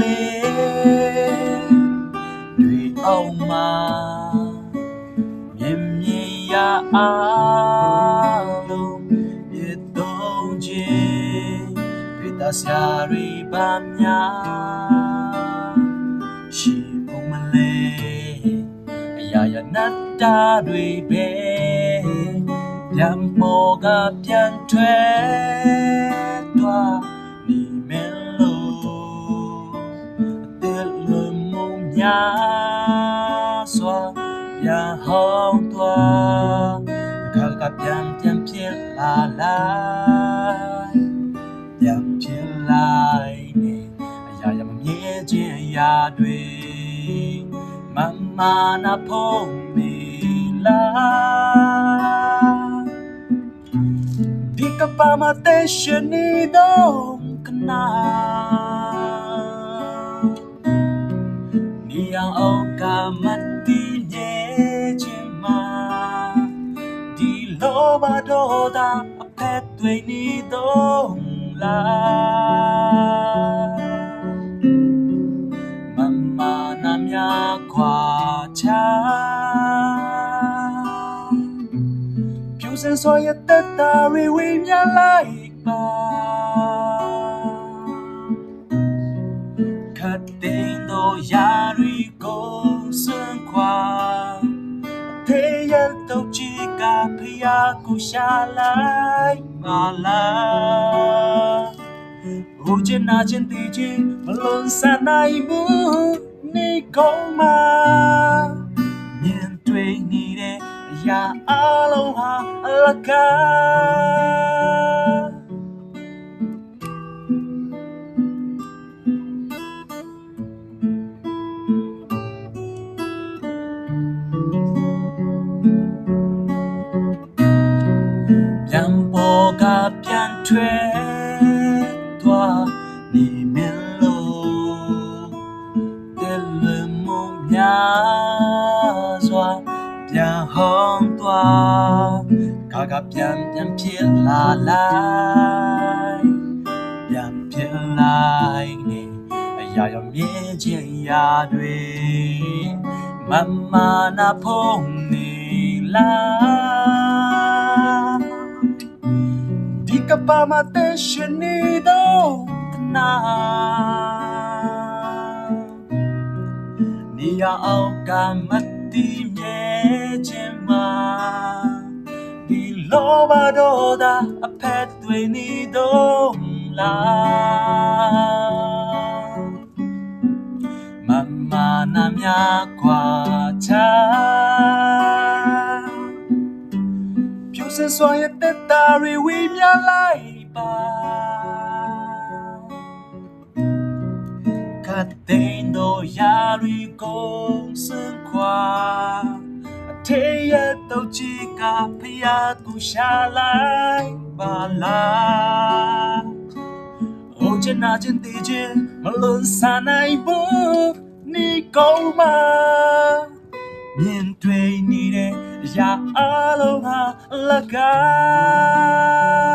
လေတွေအောင်မှာမြင်မြင်ရအောင်လို့မြေသုံးခြင်းတွေတဆရာတွေပါများရှိဖို့မလဲအရာရနတ်တာတွေပဲပြန်ပေါ်ကပြန်ထွက်သွားနေမယ်လို့အသက်လွန်မှုများစွာပြန်ဟောင်းသွားအခါကပြန်ဖြစ်လာလိုက်ပြန်ဖြစ်လိုက်နေအရာရမမြဲခြင်းအရာတွေမမနာဖို့နေလားဒီကပါမတဲ့ရှင်နေတော့ကနာနေအောင်ကမတိနေခြင်းမှာဒီလောဘဒေါသအဖက်တွေနေတော့လားမမနာမြခွာချပြုစင်စောရတဲ့တာရီဝိညာလိုက်ပါခတ်တဲ့တော့ယာရီကိုစွန့်ခွာတေးရတော့ချီကဖျားကိုရှာလိုက်ပါလားဟိုချင်နာချင်တည်ချင်းမလွန်ဆန်နိုင်ဘူးနေကုန်မှာမြင်တွေ့နေတဲ့အရာအလုံးဟာအလကားပြန်ပေါ်ကပြန်ထွက်သွားနေမယ်လို့တယ်လွန်မှုများစွာပြန်ဟောင်းသွားခါကပြန်ဖြစ်လာလိုက်ပြန်ဖြစ်လိုက်နေအရာရမြဲခြင်းရာတွေမမနာဖို့နေလားဒီကပါမတဲ့ရှင်နေတော့ကနာနေရအောင်ကမတိမြဲခြင်းမှာဒီလောဘဒေါသအဖက်တွေနေတော့လားမမနာမြခွာချပြုစင်စွာရတဲ့တာရီဝိမြလိုက်ပါခတ်တဲ့တော့ယာရီကိုစွန့်ခွာအထေရတော့ချီကဖျားကိုရှာလိုက်ပါလားဟိုချင်နာချင်တည်ချင်းမလွန်ဆန်နိုင်ဘူးနေကုန်မှာမြင်တွေ့နေတဲ့အရာအလုံးဟာအလကား